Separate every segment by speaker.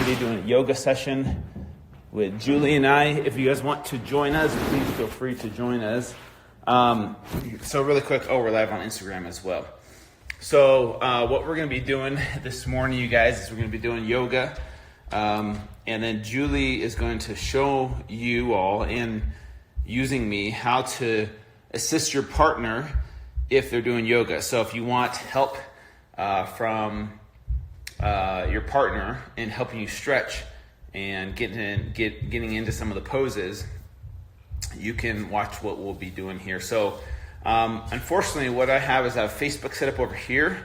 Speaker 1: going to be doing a yoga session with Julie and I. If you guys want to join us, please feel free to join us. So really quick, we're live on Instagram as well. So what we're going to be doing this morning, you guys, is we're going to be doing yoga. And then Julie is going to show you all, and using me, how to assist your partner if they're doing yoga. So if you want help from your partner in helping you stretch and getting into some of the poses, you can watch what we'll be doing here. So unfortunately, what I have is I have Facebook set up over here,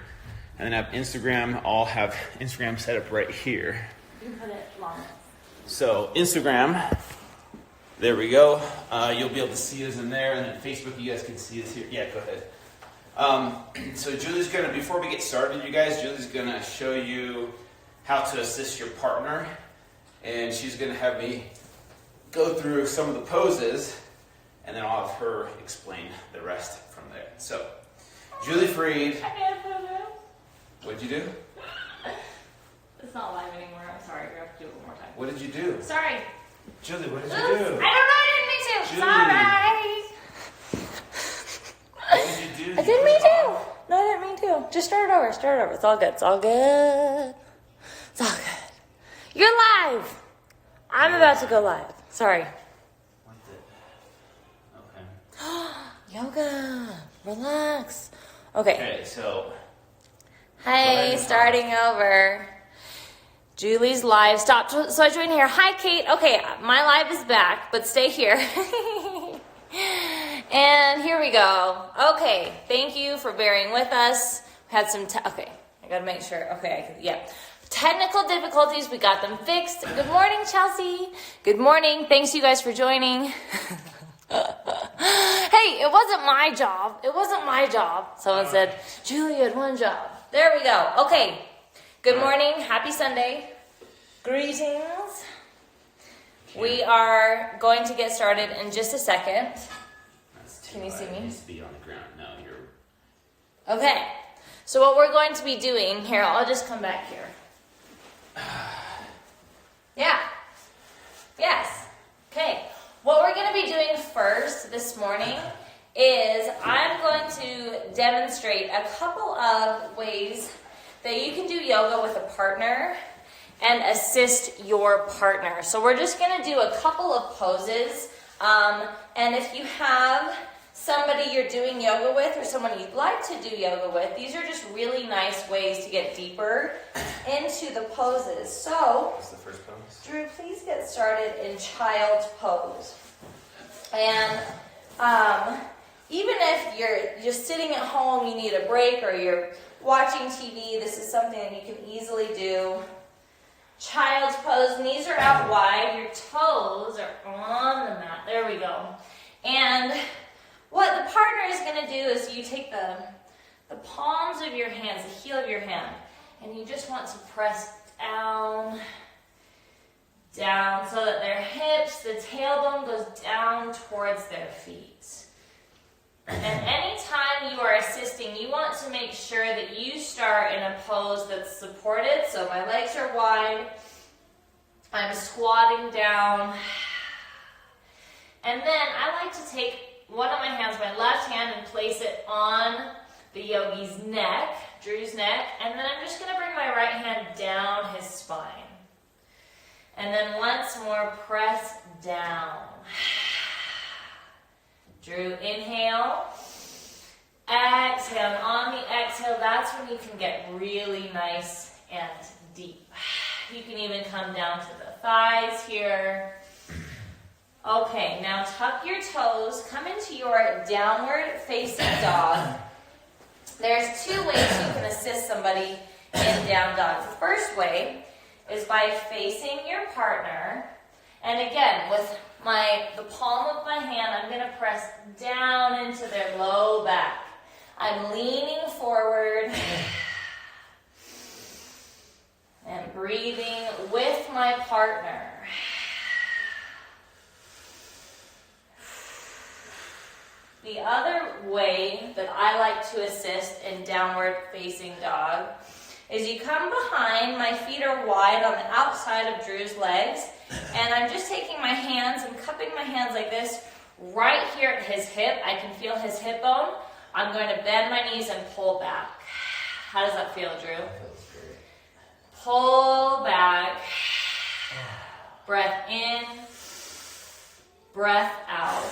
Speaker 1: and then I have Instagram. I'll have Instagram set up right here.
Speaker 2: You can put it long. So
Speaker 1: Instagram, there we go. You'll be able to see us in there, and then Facebook, you guys can see us here. Yeah, go ahead. So Julie's gonna, before we get started, you guys, Julie's gonna show you how to assist your partner, and she's gonna have me go through some of the poses, and then I'll have her explain the rest from there. So, Julie Freed. What'd you do?
Speaker 2: It's not live anymore. I'm sorry. We have to do it one more time.
Speaker 1: What did you do?
Speaker 2: Sorry.
Speaker 1: Julie, what did you
Speaker 2: Oops.
Speaker 1: do?
Speaker 2: I don't know. I didn't mean to.
Speaker 1: Julie.
Speaker 2: Sorry.
Speaker 1: What did you do?
Speaker 2: I didn't mean to. No, I didn't mean to. Just start it over. Start it over. It's all good. It's all good. It's all good. You're live. I'm about to go live. Sorry.
Speaker 1: Okay.
Speaker 2: Yoga. Relax. Okay.
Speaker 1: Okay, so.
Speaker 2: Hey, starting over. Julie's live stopped, so I joined here. Hi, Kate. Okay, my live is back, but stay here. And here we go. Okay, thank you for bearing with us. We had some, okay, I gotta make sure. Okay, yeah. Technical difficulties, we got them fixed. Good morning, Chelsea. Good morning. Thanks you guys for joining. Hey, it wasn't my job. It wasn't my job. Someone said, Julie had one job. There we go. Okay. Good morning. Happy Sunday. Greetings. We are going to get started in just a second. Can you see me?
Speaker 1: Needs to be on the ground. No, you're.
Speaker 2: Okay. So what we're going to be doing here, I'll just come back here. Yeah. Yes. Okay. What we're going to be doing first this morning is I'm going to demonstrate a couple of ways that you can do yoga with a partner and assist your partner. So we're just going to do a couple of poses. And if you have somebody you're doing yoga with or someone you'd like to do yoga with, these are just really nice ways to get deeper into the poses. So,
Speaker 1: What's the first pose?
Speaker 2: Drew, please get started in child's pose. And even if you're just sitting at home, you need a break, or you're watching TV, this is something that you can easily do. Child's pose, knees are out wide, your toes are on the mat. There we go. And what the partner is going to do is you take the palms of your hands, the heel of your hand, and you just want to press down, so that their hips, the tailbone goes down towards their feet. And anytime you are assisting, you want to make sure that you start in a pose that's supported. So my legs are wide. I'm squatting down. And then I like to take one of my hands, my left hand, and place it on the yogi's neck, Drew's neck. And then I'm just going to bring my right hand down his spine. And then once more, press down. Drew, inhale. Exhale. And on the exhale, that's when you can get really nice and deep. You can even come down to the thighs here. Okay, now tuck your toes. Come into your downward facing dog. There's two ways you can assist somebody in down dog. The first way is by facing your partner. And again, with the palm of my hand, I'm going to press down into their low back. I'm leaning forward and breathing with my partner. The other way that I like to assist in downward facing dog is you come behind, my feet are wide on the outside of Drew's legs, and I'm just taking my hands and cupping my hands like this right here at his hip. I can feel his hip bone. I'm going to bend my knees and pull back. How does that feel, Drew? Pull back. Breath in. Breath out.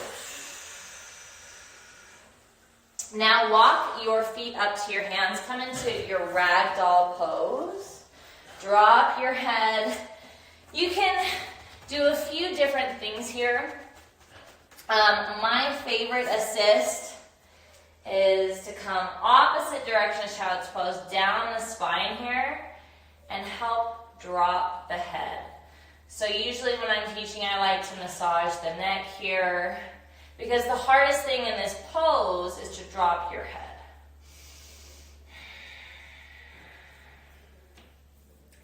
Speaker 2: Now walk your feet up to your hands. Come into your ragdoll pose. Drop your head. You can do a few different things here. My favorite assist is to come opposite direction as child's pose, down the spine here, and help drop the head. So usually when I'm teaching, I like to massage the neck here, because the hardest thing in this pose is to drop your head.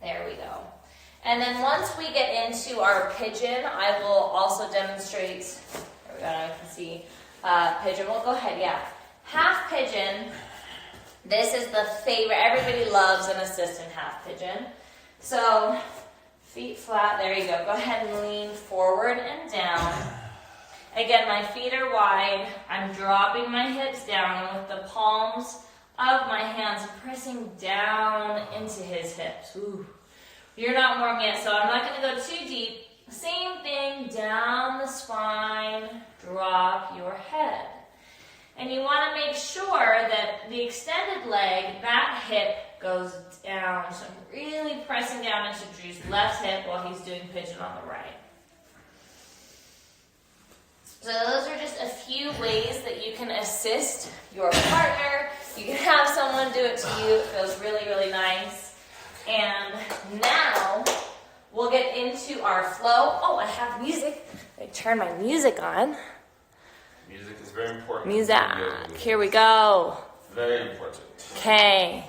Speaker 2: There we go. And then once we get into our pigeon, I will also demonstrate, there we go, now I can see pigeon. We'll go ahead, yeah. Half pigeon, this is the favorite. Everybody loves an assist in half pigeon. So feet flat, there you go. Go ahead and lean forward and down. Again, my feet are wide. I'm dropping my hips down, and with the palms of my hands, pressing down into his hips. Ooh. You're not warm yet, so I'm not going to go too deep. Same thing, down the spine, drop your head. And you want to make sure that the extended leg, that hip goes down. So I'm really pressing down into Drew's left hip while he's doing pigeon on the right. So those are just a few ways that you can assist your partner. You can have someone do it to you. It feels really, really nice. And now we'll get into our flow. Oh, I have music. I turn my music on.
Speaker 1: Music is very important.
Speaker 2: Music. Here we go.
Speaker 1: Very important.
Speaker 2: Okay.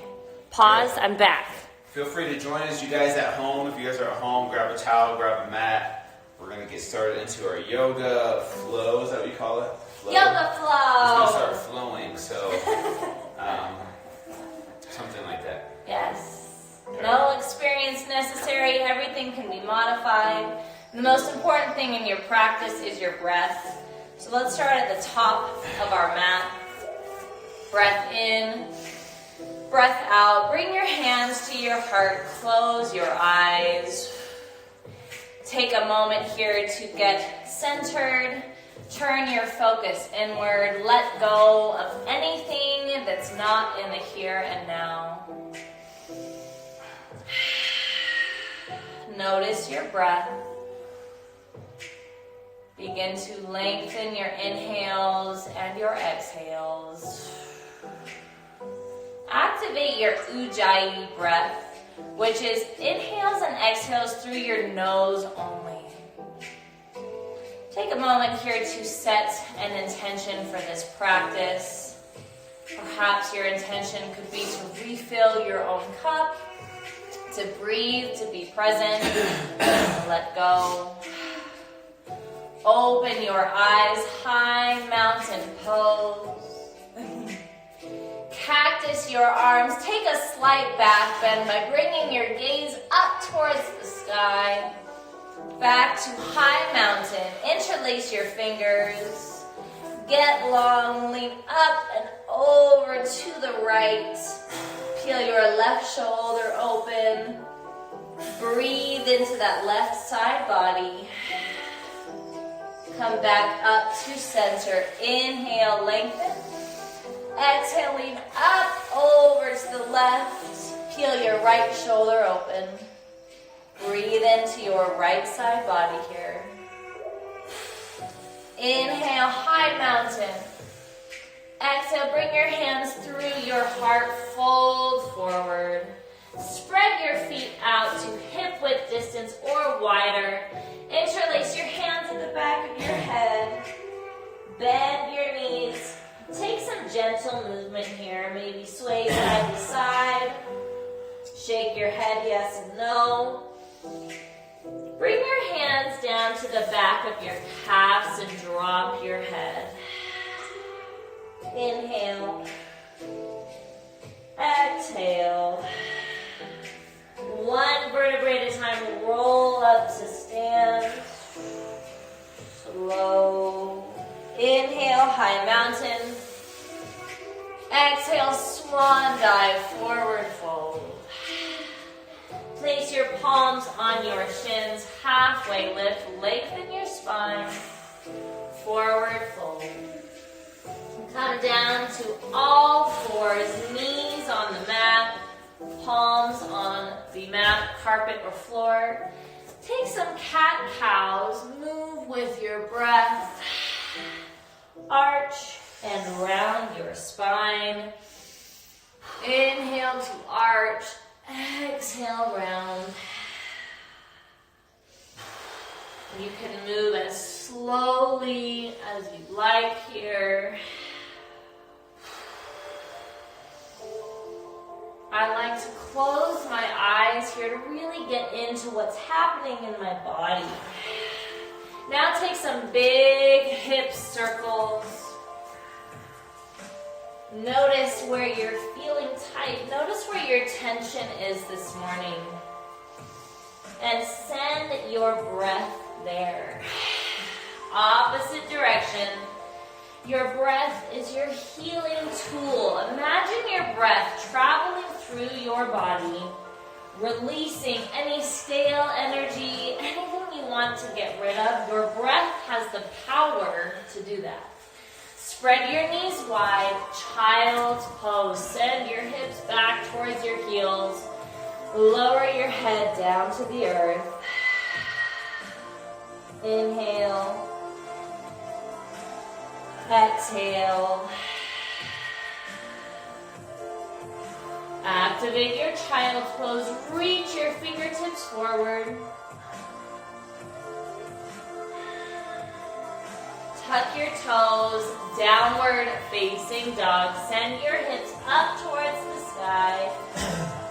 Speaker 2: Pause.
Speaker 1: Yeah.
Speaker 2: I'm back.
Speaker 1: Feel free to join us, you guys at home. If you guys are at home, grab a towel, grab a mat. We're going to get started into our yoga flow. Is that what you call it? Flow?
Speaker 2: Yoga flow.
Speaker 1: It's going to start flowing, so something like that.
Speaker 2: Yes. No experience necessary. Everything can be modified. The most important thing in your practice is your breath. So let's start at the top of our mat. Breath in, breath out. Bring your hands to your heart. Close your eyes. Take a moment here to get centered. Turn your focus inward. Let go of anything that's not in the here and now. Notice your breath. Begin to lengthen your inhales and your exhales. Activate your Ujjayi breath, which is inhales and exhales through your nose only. Take a moment here to set an intention for this practice. Perhaps your intention could be to refill your own cup, to breathe, to be present, let go. Open your eyes, high mountain pose. Cactus your arms. Take a slight back bend by bringing your gaze up towards the sky. Back to high mountain. Interlace your fingers. Get long, lean up and over to the right. Peel your left shoulder open. Breathe into that left side body. Come back up to center. Inhale, lengthen. Exhale, lean up over to the left. Peel your right shoulder open. Breathe into your right side body here. Inhale, high mountain. Exhale, bring your hands through your heart, fold forward. Spread your feet out to hip width distance or wider. Interlace your hands at the back of your head. Bend your knees. Take some gentle movement here. Maybe sway side to side. Shake your head yes and no. Bring your hands down to the back of your calves and drop your head. Inhale. Exhale. one vertebrae at a time. Roll up to stand. Slow. Inhale, high mountain. Exhale, swan dive, forward fold. Place your palms on your shins, halfway lift, lengthen your spine, forward fold. Come down to all fours, knees on the mat, palms on the mat, carpet or floor. Take some cat-cows, move with your breath. Arch and round your spine. Inhale to arch, exhale round. You can move as slowly as you like here. I like to close my eyes here to really get into what's happening in my body. Now take some big hip circles. Notice where you're feeling tight. Notice where your tension is this morning. And send your breath there. Opposite direction. Your breath is your healing tool. Imagine your breath traveling through your body, releasing any stale energy, anything you want to get rid of. Your breath has the power to do that. Spread your knees wide, child's pose. Send your hips back towards your heels. Lower your head down to the earth. Inhale. Exhale. Activate your child's pose. Reach your fingertips forward. Tuck your toes, downward facing dog. Send your hips up towards the sky.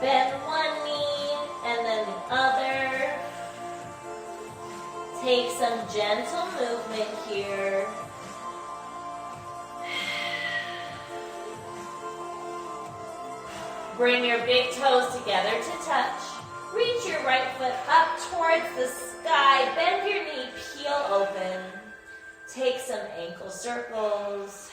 Speaker 2: Bend one knee and then the other. Take some gentle movement here. Bring your big toes together to touch. Reach your right foot up towards the sky. Bend your knee, peel open. Take some ankle circles.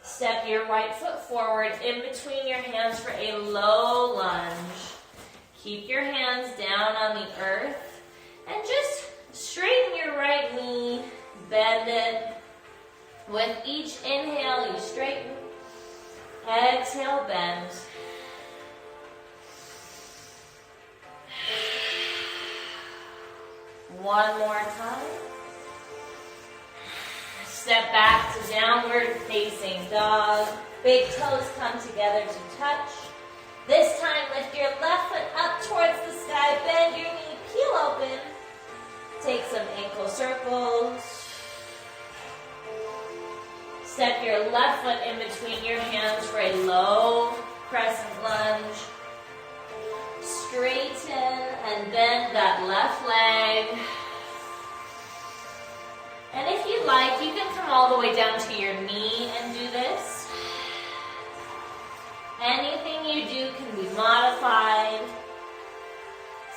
Speaker 2: Step your right foot forward in between your hands for a low lunge. Keep your hands down on the earth and just straighten your right knee, bend it. With each inhale, you straighten. Exhale, bend. One more time. Step back to downward facing dog. Big toes come together to touch. This time, lift your left foot up towards the sky. Bend your knee, peel open. Take some ankle circles. Step your left foot in between your hands for a low crescent lunge. Straighten and bend that left leg. And if you like, you can come all the way down to your knee and do this. Anything you do can be modified.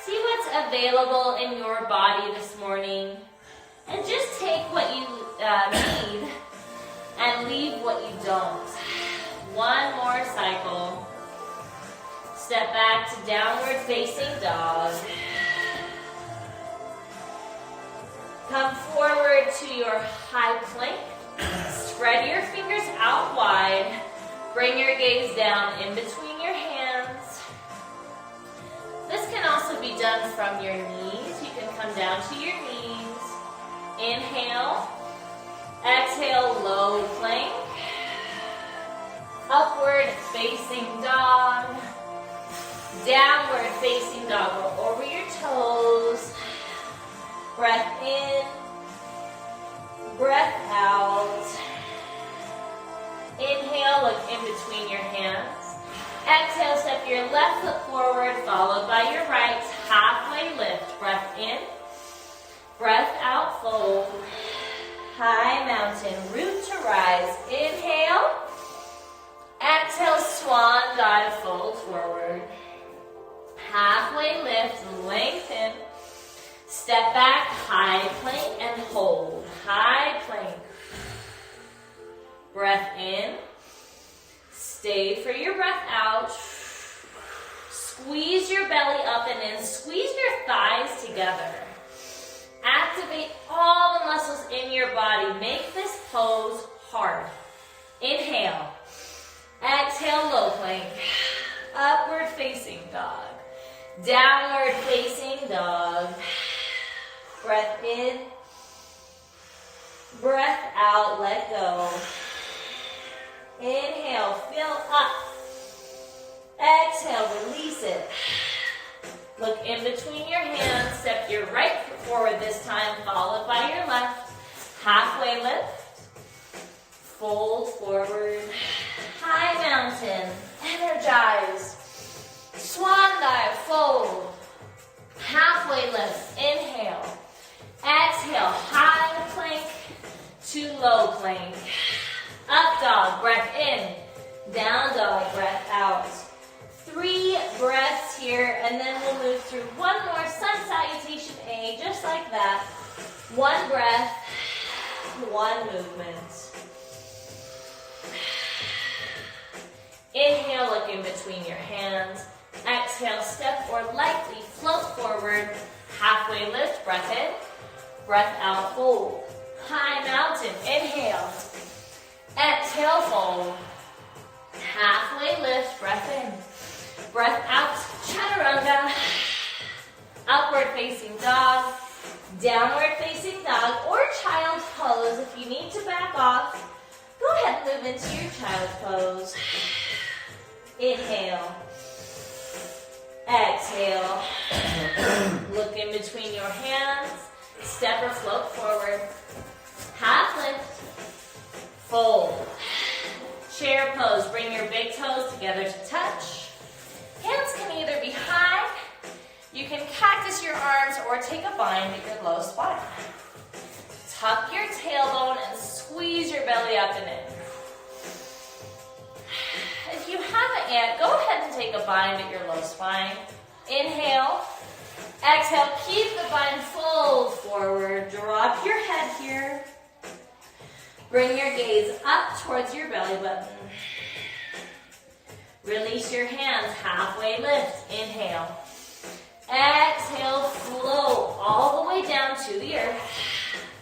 Speaker 2: See what's available in your body this morning. And just take what you need and leave what you don't. One more cycle. Step back to downward facing dog. Come forward to your high plank. Spread your fingers out wide. Bring your gaze down in between your hands. This can also be done from your knees. You can come down to your knees. Inhale. Exhale, low plank. Upward facing dog. Downward facing dog. Roll over your toes. Breath in. Breath out. Inhale, look in between your hands. Exhale, step your left foot forward, followed by your right. Halfway lift. Breath in. Breath out, fold. High mountain, root to rise. Inhale. Exhale, swan dive, fold forward. Step back, high plank, and hold. High plank. Breath in. Stay for your breath out. Squeeze your belly up and in. Squeeze your thighs together. Activate all the muscles in your body. Make this pose hard. Inhale. Exhale, low plank. Upward facing dog. Downward facing dog. Breath in. Breath out, let go. Inhale, fill up. Exhale, release it. Look in between your hands. Step your right foot forward this time, followed by your left. Halfway lift. Fold forward. High mountain. Energize. Swan dive, fold. Halfway lift. Inhale. Exhale, high plank to low plank. Up dog, breath in. Down dog, breath out. 3 breaths here, and then we'll move through one more sun salutation A, just like that. 1 breath, 1 movement. Inhale, look in between your hands. Exhale, step or lightly float forward. Halfway lift, breath in. Breath out, fold. High mountain, inhale. Exhale, fold. Halfway lift, breath in. Breath out, chaturanga. Upward facing dog. Downward facing dog or child's pose. If you need to back off, go ahead and move into your child's pose. Inhale. Exhale. Look in between your hands. Step or float forward. Half lift. Fold. Chair pose. Bring your big toes together to touch. Hands can either be high, you can cactus your arms, or take a bind at your low spine. Tuck your tailbone and squeeze your belly up and in. If you haven't yet, go ahead and take a bind at your low spine. Inhale. Exhale, keep the bind, fold forward. Drop your head here. Bring your gaze up towards your belly button. Release your hands, halfway lift. Inhale. Exhale, float all the way down to the earth.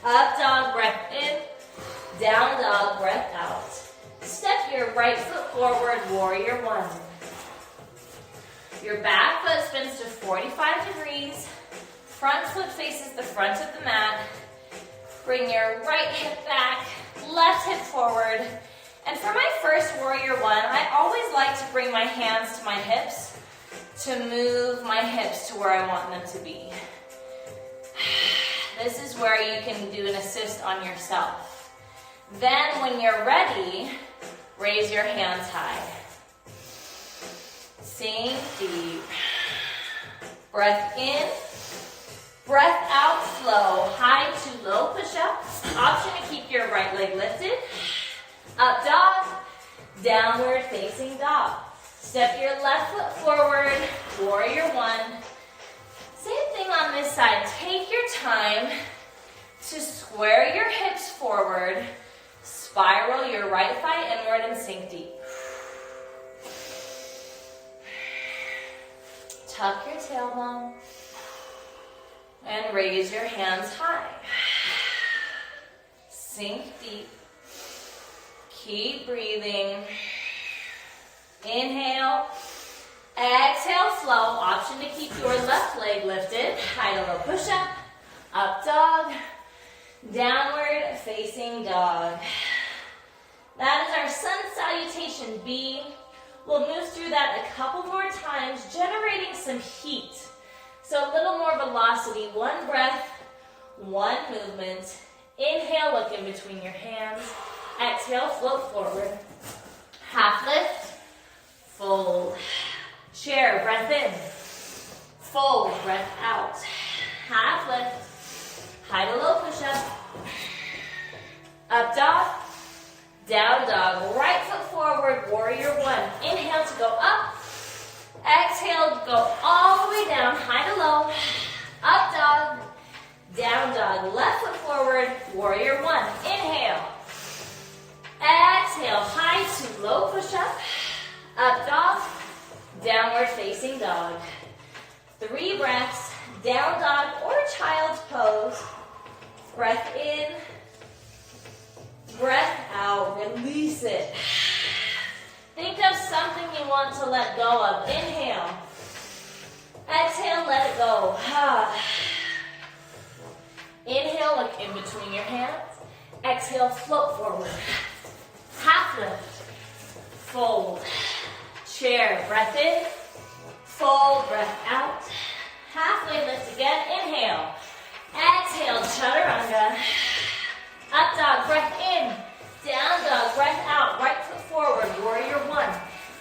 Speaker 2: Up dog, breath in. Down dog, breath out. Step your right foot forward, warrior 1. Your back foot spins to 45 degrees. Front foot faces the front of the mat. Bring your right hip back, left hip forward. And for my first warrior 1, I always like to bring my hands to my hips to move my hips to where I want them to be. This is where you can do an assist on yourself. Then when you're ready, raise your hands high. Sink deep. Breath in. Breath out, flow. High to low push-up. Option to keep your right leg lifted. Up dog. Downward facing dog. Step your left foot forward. Warrior 1. Same thing on this side. Take your time to square your hips forward. Spiral your right thigh inward and sink deep. Tuck your tailbone and raise your hands high. Sink deep. Keep breathing. Inhale. Exhale, flow. Option to keep your left leg lifted. High to low push-up. Up dog. Downward facing dog. That is our sun salutation B. We'll move through that a couple more times, generating some heat. So a little more velocity. 1 breath, 1 movement. Inhale, look in between your hands. Exhale, float forward. Half lift, fold. Chair, breath in. Fold, breath out. Half lift, high to low push-up. Up dog. Down dog, right foot forward, warrior 1. Inhale to go up. Exhale to go all the way down, high to low. Up dog. Down dog or child's pose. Breath in, breath out, release it. Think of something you want to let go of. Inhale. Exhale, let it go. Inhale, look in between your hands. Exhale, float forward. Half lift. Fold. Chair, breath in. Fold, breath out. Halfway lift again. Inhale. Exhale, chaturanga. Up dog, breath in. Down dog, breath out. Right foot forward, warrior one.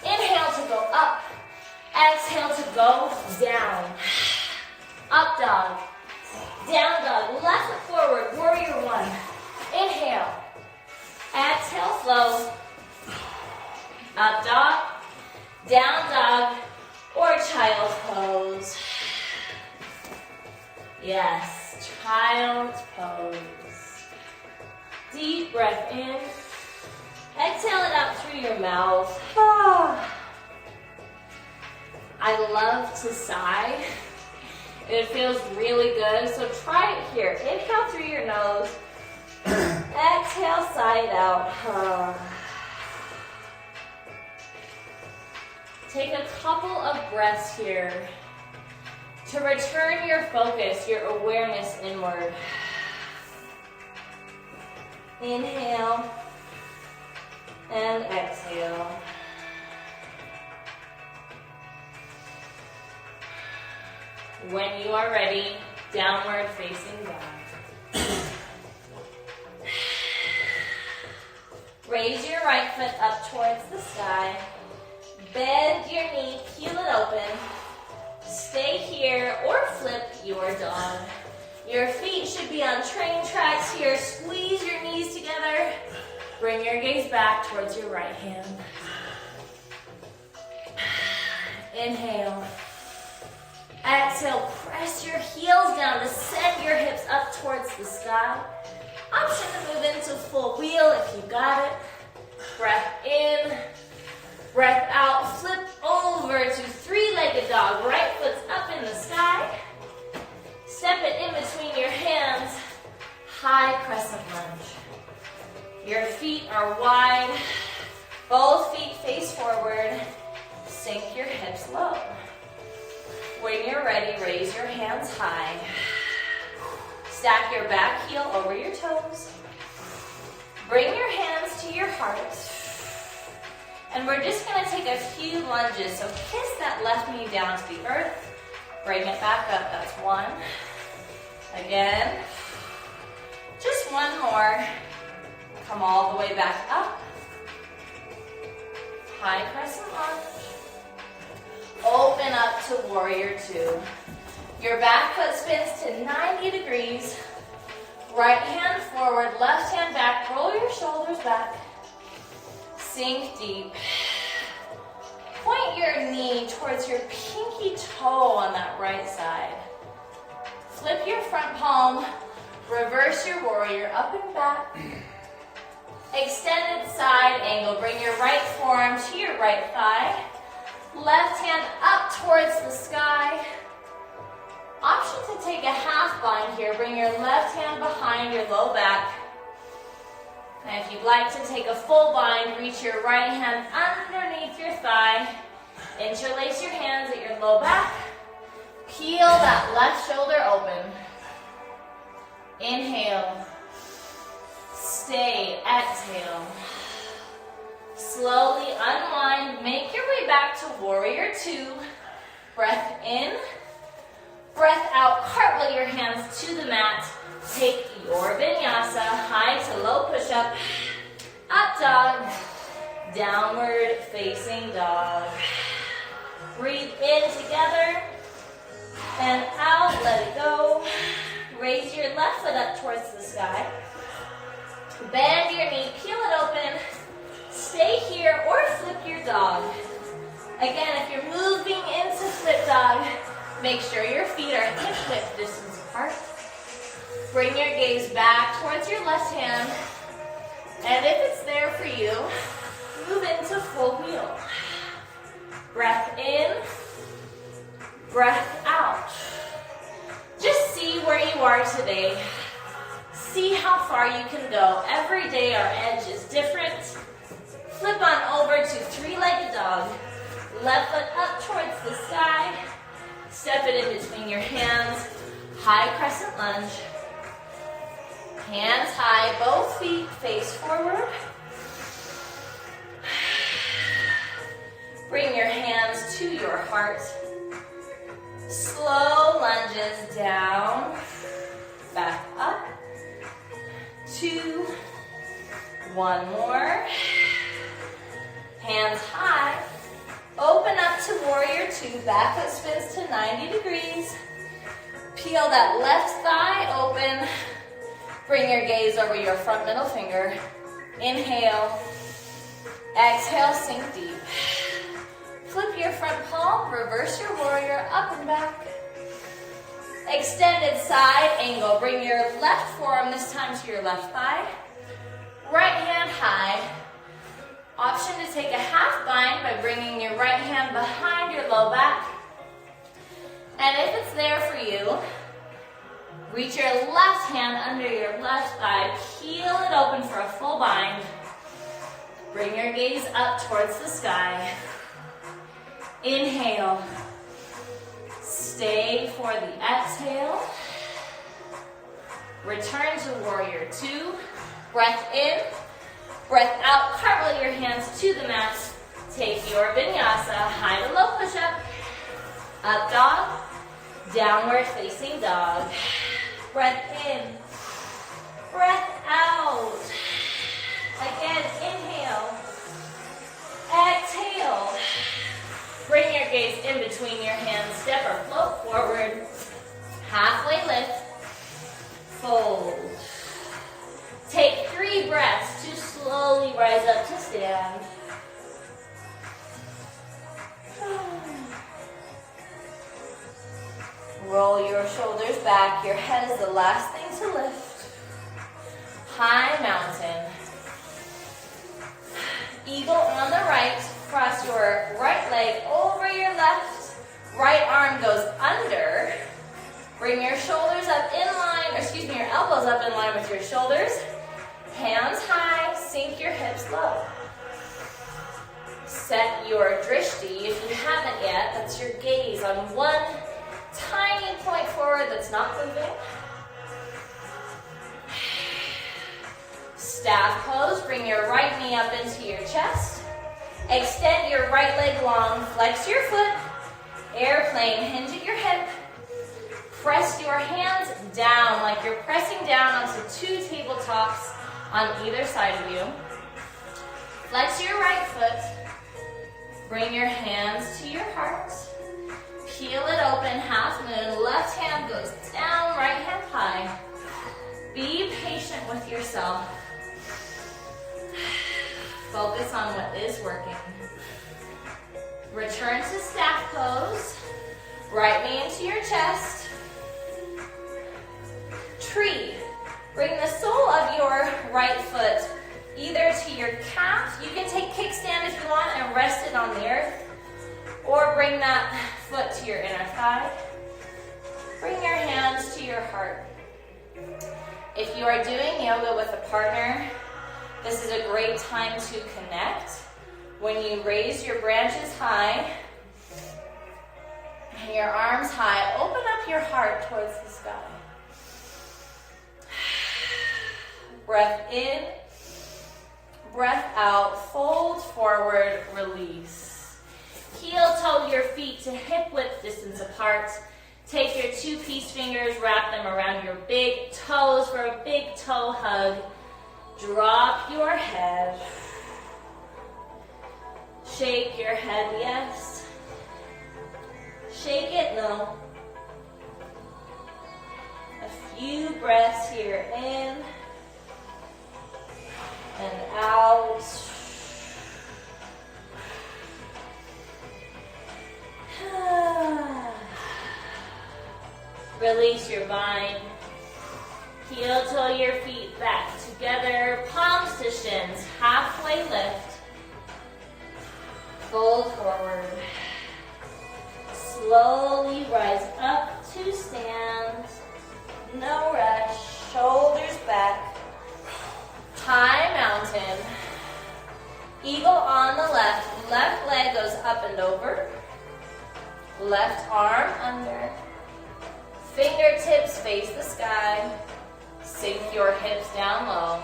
Speaker 2: Inhale to go up. Exhale to go down. Up dog. Down dog. Left foot forward, warrior one. Inhale. Exhale, flow. Up dog. Down dog. Or child's pose. Yes, child's pose. Deep breath in. Exhale it out through your mouth. I love to sigh. It feels really good, so try it here. Inhale through your nose. Exhale, sigh it out. Take a couple of breaths here to return your focus, your awareness inward. Inhale and exhale. When you are ready, downward facing dog. Raise your right foot up towards the sky. Bend your knee, peel it open. Stay here or flip your dog. Your feet should be on train tracks here. Squeeze your knees together. Bring your gaze back towards your right hand. Inhale. Exhale, press your heels down to send your hips up towards the sky. Option to move into full wheel if you got it. Breath in, breath out. Flip over to three-legged dog. Right foot's up in the sky. Step it in between your hands. High crescent lunge. Your feet are wide. Both feet face forward. Sink your hips low. When you're ready, raise your hands high. Stack your back heel over your toes. Bring your hands to your heart. And we're just going to take a few lunges. So kiss that left knee down to the earth. Bring it back up. That's one. Again. Just one more. Come all the way back up. High crescent lunge. Open up to warrior two. Your back foot spins to 90 degrees. Right hand forward, left hand back. Roll your shoulders back. Sink deep. Point your knee towards your pinky toe on that right side. Flip your front palm. Reverse your warrior up and back. Extended side angle. Bring your right forearm to your right thigh. Left hand up towards the sky. Option to take a half bind here. Bring your left hand behind your low back. And if you'd like to take a full bind, reach your right hand underneath your thigh. Interlace your hands at your low back. Peel that left shoulder open. Inhale. Stay. Exhale. Slowly unwind. Make your way back to warrior two. Breath in. Breath out. Cartwheel your hands to the mat. Take your vinyasa. High to low push-up. Up dog. Downward facing dog. Breathe in together. And out. Let it go. Raise your left foot up towards the sky. Bend your knee. Peel it open. Stay here or flip your dog. Again, if you're moving into flip dog, make sure your feet are hip-width distance apart. Bring your gaze back towards your left hand. And if it's there for you, move into full wheel. Breath in, breath out. are today. See how far you can go. Every day our edge is different. Flip on over to three-legged dog. Left foot up towards the sky. Step it in between your hands. High crescent lunge. Hands high, both feet face forward. Bring your hands to your heart. Slow lunges down, back up. 2, 1 more. Hands high. Open up to warrior 2. Back foot spins to 90 degrees. Peel that left thigh open. Bring your gaze over your front middle finger. Inhale. Exhale, sink deep. Flip your front palm, reverse your warrior, up and back. Extended side angle. Bring your left forearm this time to your left thigh. Right hand high. Option to take a half bind by bringing your right hand behind your low back. And if it's there for you, reach your left hand under your left thigh. Peel it open for a full bind. Bring your gaze up towards the sky. Inhale. Stay for the exhale. Return to warrior 2. Breath in. Breath out. Cartwheel your hands to the mat. Take your vinyasa. High to low push-up. Up dog. Downward facing dog. Breath in. Breath out. Again, inhale. Exhale. Bring your gaze in between your hands. Step or float forward. Halfway lift. Fold. Take 3 breaths to slowly rise up to stand. Roll your shoulders back. Your head is the last thing to lift. High mountain. Eagle on the right. Cross your right leg over your left. Right arm goes under. Bring your shoulders up in line, your elbows up in line with your shoulders. Hands high, sink your hips low. Set your drishti, if you haven't yet, that's your gaze on one tiny point forward that's not moving. Staff pose, bring your right knee up into your chest. Extend your right leg long, flex your foot. Airplane, hinge at your hip. Press your hands down like you're pressing down onto 2 tabletops on either side of you. Flex your right foot. Bring your hands to your heart. Peel it open, half moon. Left hand goes down, right hand high. Be patient with yourself. Focus on what is working. Return to staff pose. Right knee into your chest. Tree. Bring the sole of your right foot either to your calf. You can take kickstand if you want and rest it on the earth. Or bring that foot to your inner thigh. Bring your hands to your heart. If you are doing yoga with a partner, this is a great time to connect. When you raise your branches high and your arms high, open up your heart towards the sky. Breath in, breath out, fold forward, release. Heel toe your feet to hip width distance apart. Take your 2 peace fingers, wrap them around your big toes for a big toe hug. Drop your head. Shake your head, yes. Shake it, no. A few breaths here, in and out. Release your bind. Heel toe your feet back together, palms to shins, halfway lift. Fold forward. Slowly rise up to stand. No mountain. Eagle on the left. Left leg goes up and over. Left arm under. Fingertips face the sky. Sink your hips down low.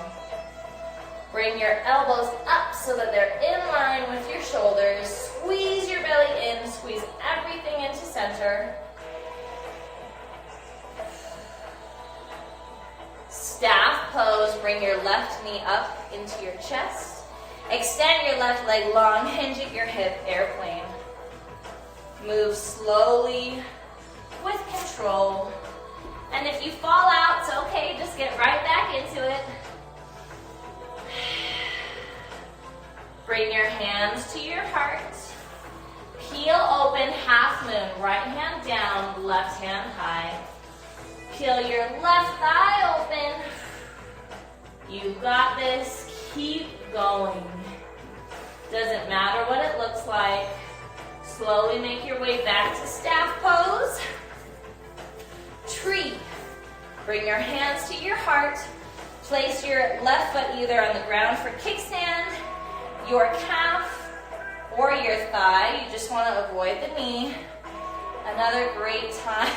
Speaker 2: Bring your elbows up so that they're in line with your shoulders. Squeeze your belly in. Squeeze everything into center. Staff pose. Bring your left knee up into your chest. Extend your left leg long. Hinge at your hip. Airplane. Move slowly with control. And if you fall out, it's okay. Just get right back into it. Bring your hands to your heart. Peel open, half moon. Right hand down, left hand high. Peel your left thigh open. You got this. Keep going. Doesn't matter what it looks like. Slowly make your way back to staff pose. Tree. Bring your hands to your heart. Place your left foot either on the ground for kickstand, your calf, or your thigh. You just want to avoid the knee. Another great time.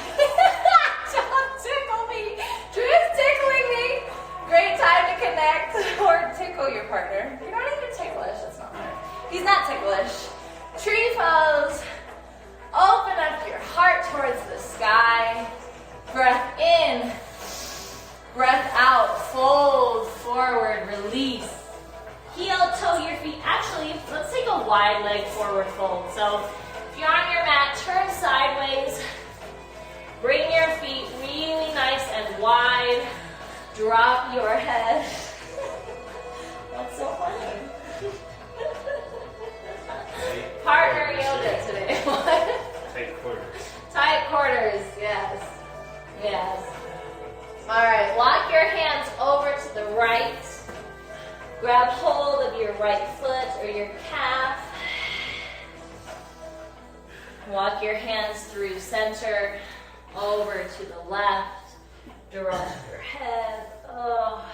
Speaker 2: Don't tickle me. Drew's tickling me. Great time to connect or tickle your partner. You're not even ticklish. That's not fair. He's not ticklish. Tree pose. Open up your heart towards the sky. Breath in. Breath out. Fold forward. Release. Heel, toe your feet. Actually, let's take a wide leg forward fold. So if you're on your mat, turn sideways. Bring your feet really nice and wide. Drop your head. What's so funny? Partner yoga today. What?
Speaker 1: Tight quarters.
Speaker 2: Tight quarters, yes. Yes. All right, walk your hands over to the right. Grab hold of your right foot or your calf. Walk your hands through center, over to the left. Drop your head. Oh.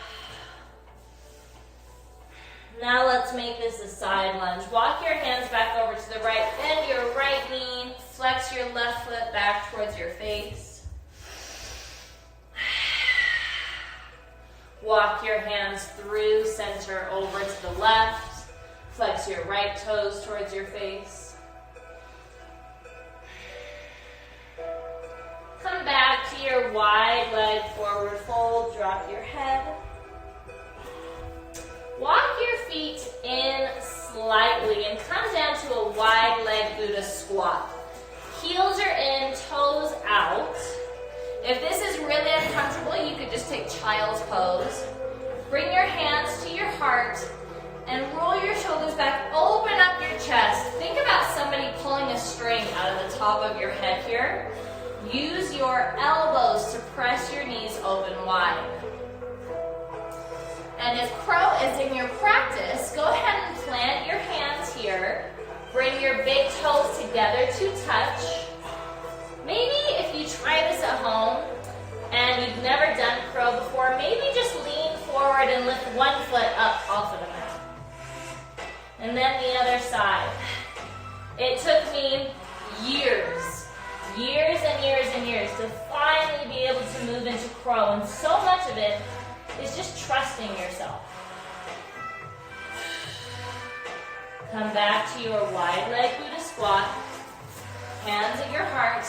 Speaker 2: Now let's make this a side lunge. Walk your hands back over to the right. Bend your right knee. Flex your left foot back towards your face. Walk your hands through center over to the left. Flex your right toes towards your face. Come back to your wide leg forward fold. Drop your head. Walk your feet in slightly and come down to a wide leg Buddha squat. Heels are in, toes out. If this is really uncomfortable, you could just take child's pose. Bring your hands to your heart and roll your shoulders back. Open up your chest. Think about somebody pulling a string out of the top of your head here. Use your elbows to press your knees open wide. And if crow is in your practice, go ahead and plant your hands here. Bring your big toes together to touch. Maybe if you try this at home and you've never done crow before, maybe just lean forward and lift one foot up off of the mat. And then the other side. It took me years and years to finally be able to move into crow, and so much of it is just trusting yourself. Come back to your wide leg Buddha squat. Hands at your heart.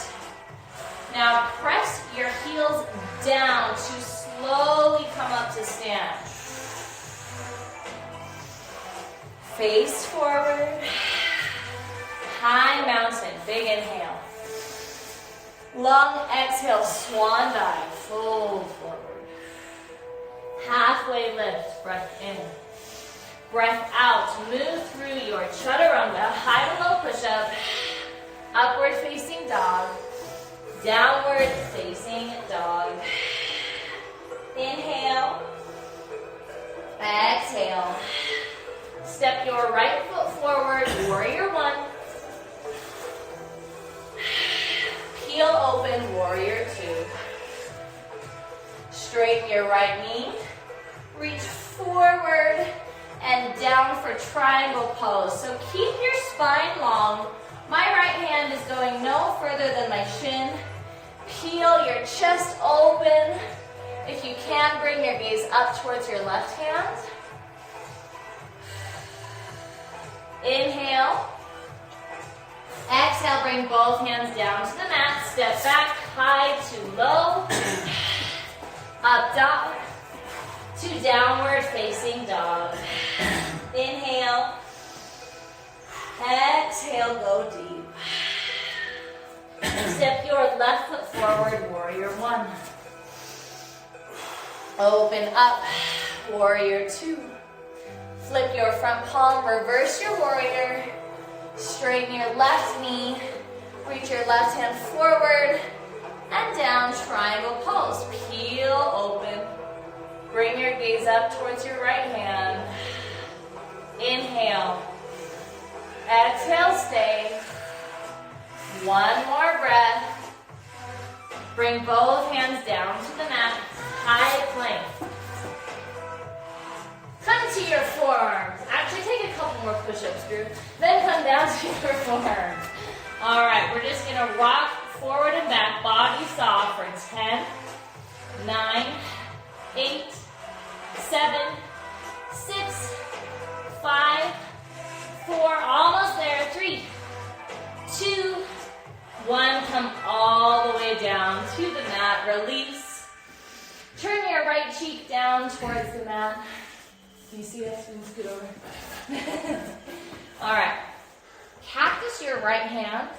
Speaker 2: Now press your heels down to slowly come up to stand. Face forward. High mountain. Big inhale. Long exhale. Swan dive. Fold forward. Halfway lift, breath in. Breath out, move through your chaturanga, high to low push-up, upward facing dog, downward facing dog. Inhale, exhale. Step your right foot forward, warrior one. Peel open, warrior two. Straighten your right knee. Reach forward and down for triangle pose. So keep your spine long. My right hand is going no further than my shin. Peel your chest open. If you can, bring your gaze up towards your left hand. Inhale. Exhale, bring both hands down to the mat. Step back, high to low. Up dog to downward facing dog. Inhale. Exhale, go deep. Step your left foot forward, warrior one. Open up, warrior two. Flip your front palm, reverse your warrior. Straighten your left knee. Reach your left hand forward and down, triangle pose. Peel open. Bring your gaze up towards your right hand. Inhale. Exhale, stay. One more breath. Bring both hands down to the mat. High plank. Come to your forearms. Actually, take a couple more push-ups, Drew. Then come down to your forearms. All right, we're just going to rock forward and back, body saw for 10, 9, 8, 7, 6, 5, 4, almost there, 3, 2, 1. Come all the way down to the mat. Release. Turn your right cheek down towards the mat. Do you see that? So you can scoot over. All right. Cactus your right hand.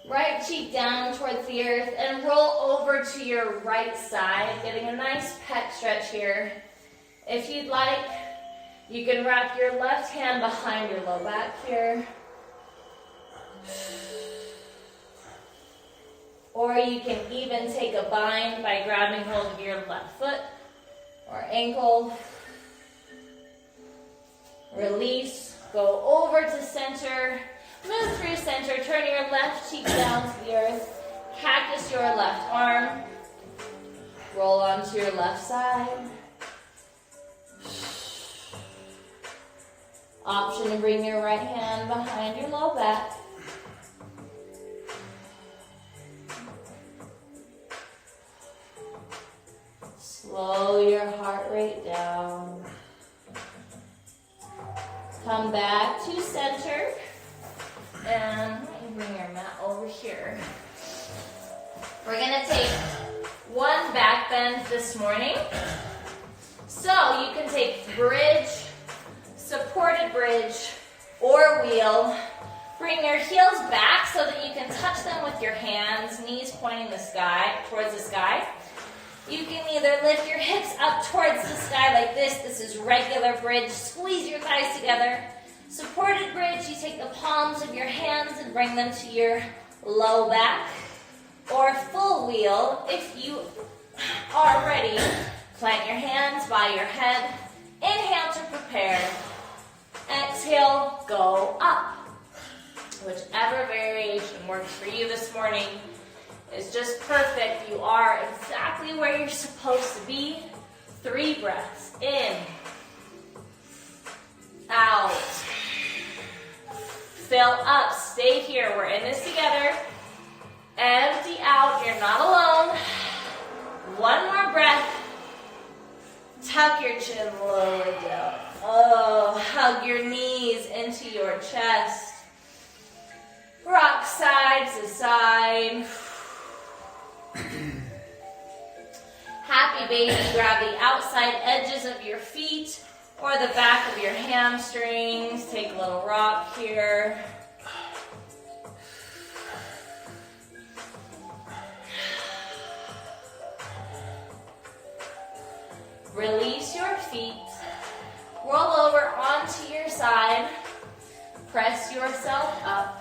Speaker 2: Right cheek down towards the earth and roll over to your right side, getting a nice pec stretch here. If you'd like, you can wrap your left hand behind your low back here. Or you can even take a bind by grabbing hold of your left foot or ankle. Release, go over to center, move through center, turn your left cheek down to the earth, cactus your left arm, roll onto your left side. Option to bring your right hand behind your low back. Slow your heart rate down. Come back to center. And let me bring your mat over here. We're going to take one back bend this morning. So you can take bridge, supported bridge, or wheel. Bring your heels back so that you can touch them with your hands, knees pointing the sky, towards the sky. You can either lift your hips up towards the sky like this. This is regular bridge. Squeeze your thighs together. Supported bridge, you take the palms of your hands and bring them to your low back. Or full wheel, if you are ready, plant your hands by your head. Inhale to prepare. Exhale, go up. Whichever variation works for you this morning is just perfect. You are exactly where you're supposed to be. 3 breaths. In. Out. Fill up. Stay here. We're in this together. Empty out. You're not alone. One more breath. Tuck your chin lower down. Oh, hug your knees into your chest. Rock side to side. Happy baby, grab the outside edges of your feet or the back of your hamstrings. Take a little rock here. Release your feet. Roll over onto your side. Press yourself up.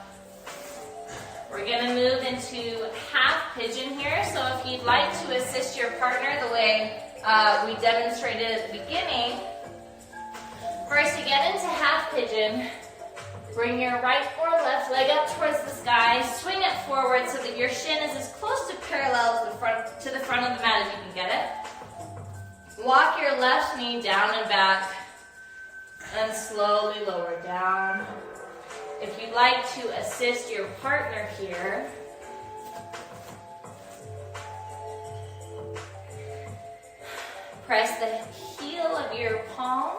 Speaker 2: We're going to move into half pigeon here. So if you'd like to assist your partner the way we demonstrated at the beginning, first to get into half pigeon, bring your right or left leg up towards the sky. Swing it forward so that your shin is as close to parallel to the front of the mat as you can get it. Walk your left knee down and back. And slowly lower down. If you'd like to assist your partner here, press the heel of your palm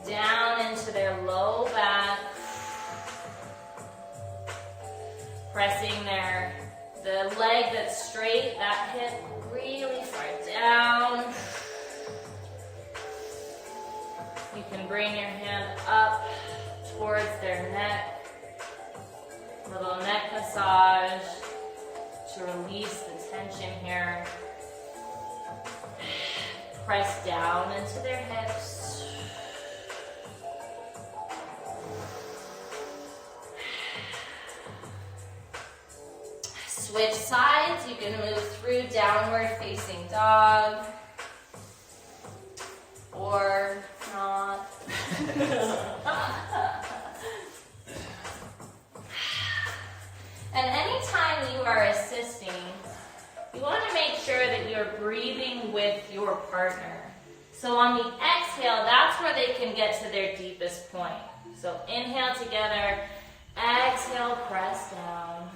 Speaker 2: down into their low back, pressing the leg that's straight, that hip really far down. You can bring your hand up towards their neck, little neck massage to release the tension here. Press down into their hips. Switch sides. You can move through downward facing dog or not. And anytime you are assisting, you want to make sure that you're breathing with your partner. So on the exhale, that's where they can get to their deepest point. So inhale together, exhale, press down.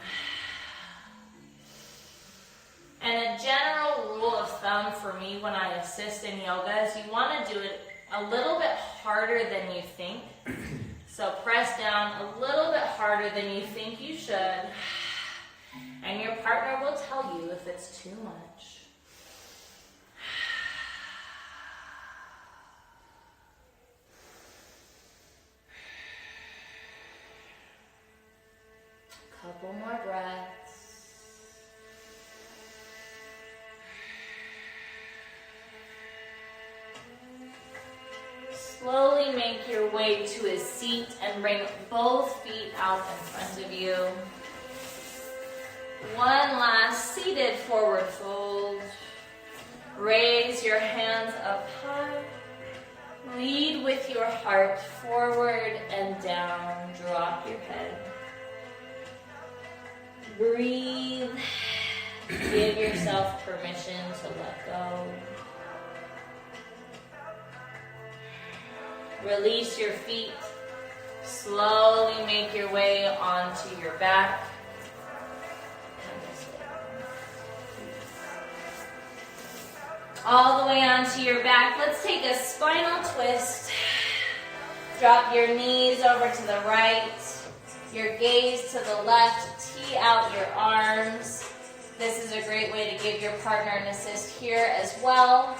Speaker 2: And a general rule of thumb for me when I assist in yoga is you want to do it a little bit harder than you think. So press down a little bit harder than you think you should. And your partner will tell you if it's too much. Couple more breaths. Slowly make your way to a seat and bring both feet out in front of you. One last seated forward fold. Raise your hands up high. Lead with your heart forward and down. Drop your head. Breathe. Give yourself permission to let go. Release your feet. Slowly make your way onto your back. All the way onto your back. Let's take a spinal twist. Drop your knees over to the right. Your gaze to the left. Tee out your arms. This is a great way to give your partner an assist here as well.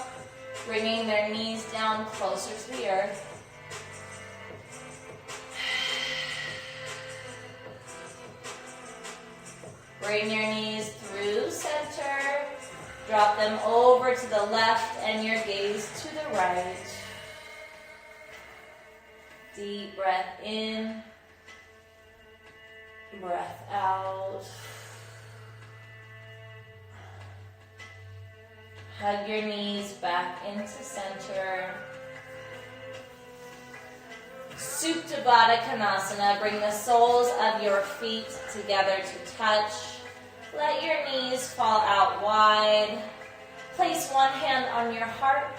Speaker 2: Bringing their knees down closer to the earth. Bring your knees through center. Drop them over to the left and your gaze to the right. Deep breath in. Breath out. Hug your knees back into center. Supta Baddha Konasana. Bring the soles of your feet together to touch. Let your knees fall out wide. Place one hand on your heart,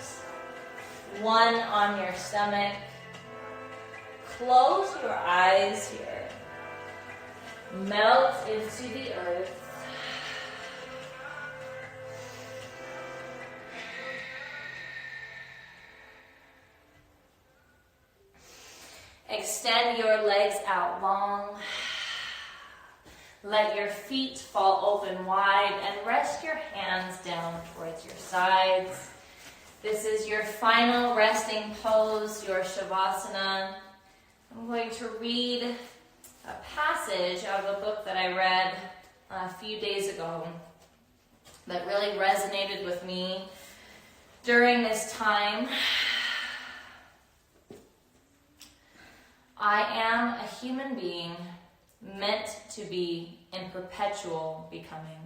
Speaker 2: one on your stomach. Close your eyes here. Melt into the earth. Extend your legs out long. Let your feet fall open wide and rest your hands down towards your sides. This is your final resting pose, your Shavasana. I'm going to read a passage out of a book that I read a few days ago that really resonated with me during this time. I am a human being meant to be in perpetual becoming.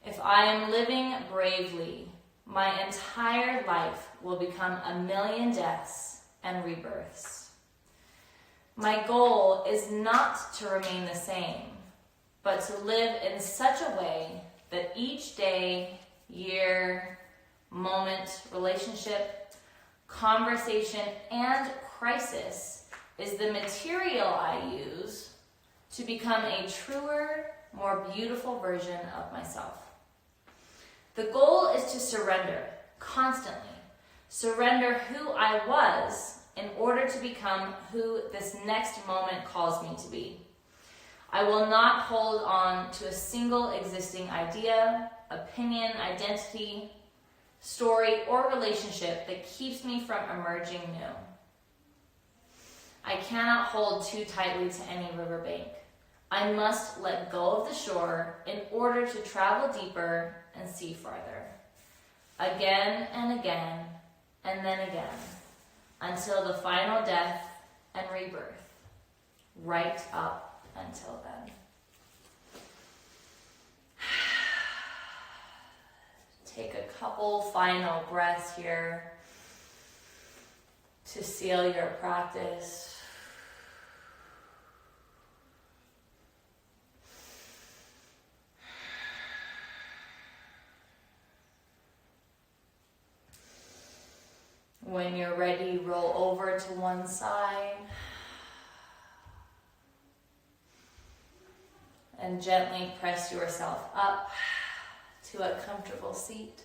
Speaker 2: If I am living bravely, my entire life will become 1,000,000 deaths and rebirths. My goal is not to remain the same, but to live in such a way that each day, year, moment, relationship conversation, and crisis is the material I use to become a truer, more beautiful version of myself. The goal is to surrender constantly. Surrender who I was in order to become who this next moment calls me to be. I will not hold on to a single existing idea, opinion, identity, story, or relationship that keeps me from emerging new. I cannot hold too tightly to any riverbank. I must let go of the shore in order to travel deeper and see farther. Again and again, and then again, until the final death and rebirth. Right up until then. Take a couple final breaths here to seal your practice. When you're ready, roll over to one side and gently press yourself up to a comfortable seat.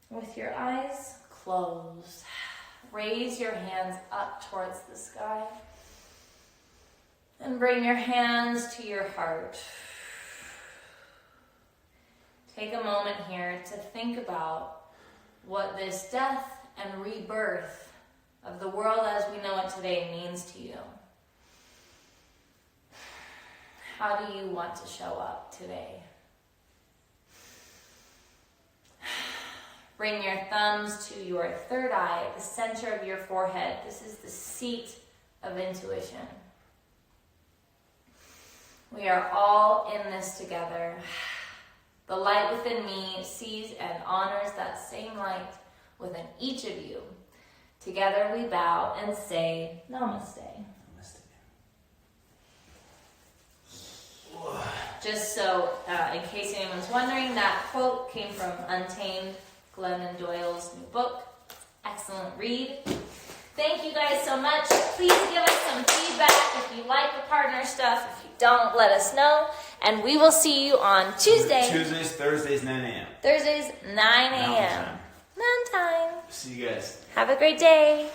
Speaker 2: With your eyes closed, raise your hands up towards the sky and bring your hands to your heart. Take a moment here to think about what this death and rebirth of the world as we know it today means to you. How do you want to show up today? Bring your thumbs to your third eye at the center of your forehead. This is the seat of intuition. We are all in this together. The light within me sees and honors that same light within each of you. Together we bow and say Namaste. Just so, in case anyone's wondering, that quote came from Untamed, Glennon Doyle's new book. Excellent read. Thank you guys so much. Please give us some feedback if you like the partner stuff. If you don't, let us know. And we will see you on Tuesday.
Speaker 1: Tuesdays, Thursdays, 9 a.m.
Speaker 2: Thursdays, 9 a.m.
Speaker 1: Mountain time.
Speaker 2: Mountain time.
Speaker 1: See you guys.
Speaker 2: Have a great day.